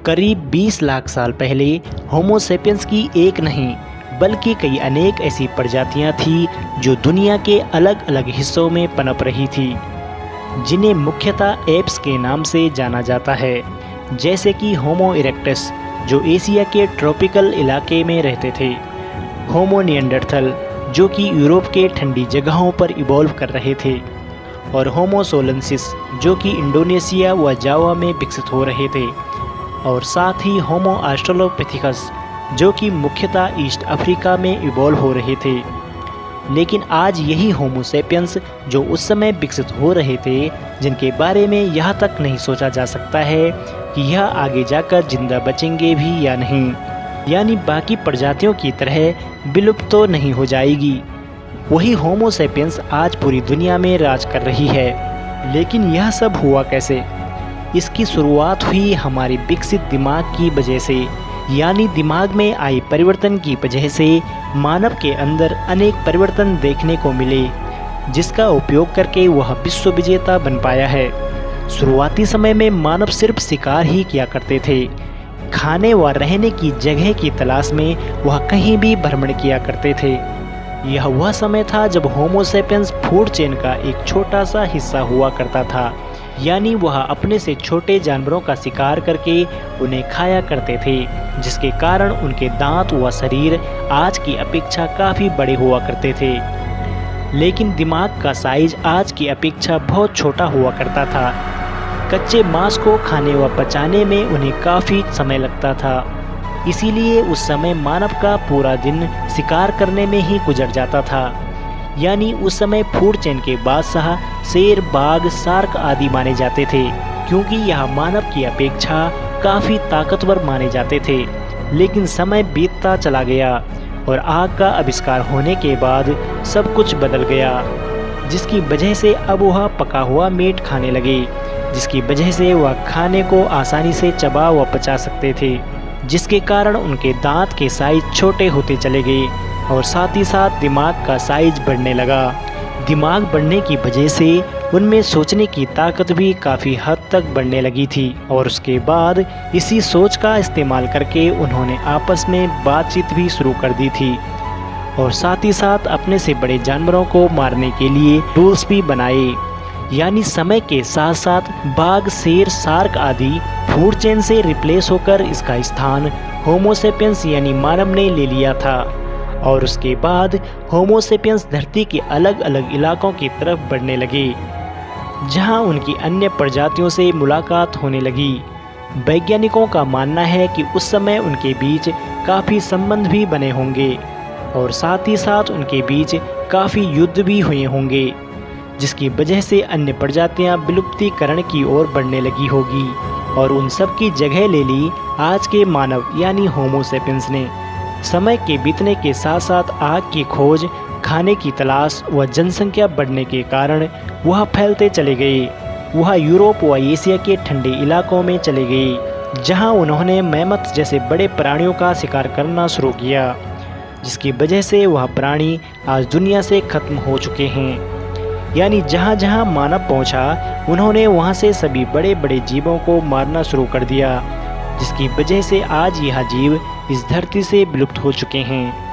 करीब 20 लाख साल पहले होमो सेपियंस की एक नहीं बल्कि कई अनेक ऐसी प्रजातियां थी जो दुनिया के अलग अलग हिस्सों में पनप रही थी, जिन्हें मुख्यतः एप्स के नाम से जाना जाता है। जैसे कि होमो इरेक्टस जो एशिया के ट्रॉपिकल इलाके में रहते थे, होमो निएंडरथल जो कि यूरोप के ठंडी जगहों पर इवॉल्व कर रहे थे, और होमो सोलेंसिस जो कि इंडोनेशिया व जावा में विकसित हो रहे थे, और साथ ही होमो ऑस्ट्रेलोपिथेकस जो कि मुख्यतः ईस्ट अफ्रीका में इवॉल्व हो रहे थे। लेकिन आज यही होमो सेपियंस जो उस समय विकसित हो रहे थे, जिनके बारे में यह तक नहीं सोचा जा सकता है कि यह आगे जाकर जिंदा बचेंगे भी या नहीं, यानी बाकी प्रजातियों की तरह विलुप्त तो नहीं हो जाएगी, वही होमो सेपियंस आज पूरी दुनिया में राज कर रही है। लेकिन यह सब हुआ कैसे? इसकी शुरुआत हुई हमारे विकसित दिमाग की वजह से, यानी दिमाग में आई परिवर्तन की वजह से मानव के अंदर अनेक परिवर्तन देखने को मिले, जिसका उपयोग करके वह विश्व विजेता बन पाया है। शुरुआती समय में मानव सिर्फ शिकार ही किया करते थे। खाने व रहने की जगह की तलाश में वह कहीं भी भ्रमण किया करते थे। यह वह समय था जब होमो सेपियंस फूड चेन का एक छोटा सा हिस्सा हुआ करता था, यानी वह अपने से छोटे जानवरों का शिकार करके उन्हें खाया करते थे, जिसके कारण उनके दांत व शरीर आज की अपेक्षा काफ़ी बड़े हुआ करते थे। लेकिन दिमाग का साइज आज की अपेक्षा बहुत छोटा हुआ करता था। कच्चे मांस को खाने व पचाने में उन्हें काफ़ी समय लगता था, इसीलिए उस समय मानव का पूरा दिन शिकार करने में ही गुजर जाता था। यानी उस समय फूड चेन के बादशाह शेर, बाघ, शार्क आदि माने जाते थे, क्योंकि यह मानव की अपेक्षा काफ़ी ताकतवर माने जाते थे। लेकिन समय बीतता चला गया और आग का आविष्कार होने के बाद सब कुछ बदल गया, जिसकी वजह से अब वह पका हुआ मीट खाने लगे, जिसकी वजह से वह खाने को आसानी से चबा व पचा सकते थे, जिसके कारण उनके दांत के साइज छोटे होते चले गए और साथ ही साथ दिमाग का साइज बढ़ने लगा। दिमाग बढ़ने की वजह से उनमें सोचने की ताकत भी काफ़ी हद तक बढ़ने लगी थी, और उसके बाद इसी सोच का इस्तेमाल करके उन्होंने आपस में बातचीत भी शुरू कर दी थी, और साथ ही साथ अपने से बड़े जानवरों को मारने के लिए टूल्स भी बनाए। यानी समय के साथ साथ बाघ, शेर, शार्क आदि फूड चेन से रिप्लेस होकर इसका स्थान होमो सेपियंस यानी मानव ने ले लिया था, और उसके बाद होमो सेपियंस धरती के अलग अलग इलाकों की तरफ बढ़ने लगे, जहां उनकी अन्य प्रजातियों से मुलाकात होने लगी। वैज्ञानिकों का मानना है कि उस समय उनके बीच काफ़ी संबंध भी बने होंगे, और साथ ही साथ उनके बीच काफ़ी युद्ध भी हुए होंगे, जिसकी वजह से अन्य प्रजातियां विलुप्तीकरण की ओर बढ़ने लगी होगी, और उन सब की जगह ले ली आज के मानव यानी होमो सेपियंस ने। समय के बीतने के साथ साथ आग की खोज, खाने की तलाश व जनसंख्या बढ़ने के कारण वह फैलते चले गए। वह यूरोप व एशिया के ठंडे इलाकों में चले गए, जहां उन्होंने मैमथ जैसे बड़े प्राणियों का शिकार करना शुरू किया, जिसकी वजह से वह प्राणी आज दुनिया से खत्म हो चुके हैं। यानी जहाँ जहाँ मानव पहुँचा, उन्होंने वहाँ से सभी बड़े बड़े जीवों को मारना शुरू कर दिया, जिसकी वजह से आज यह जीव इस धरती से विलुप्त हो चुके हैं।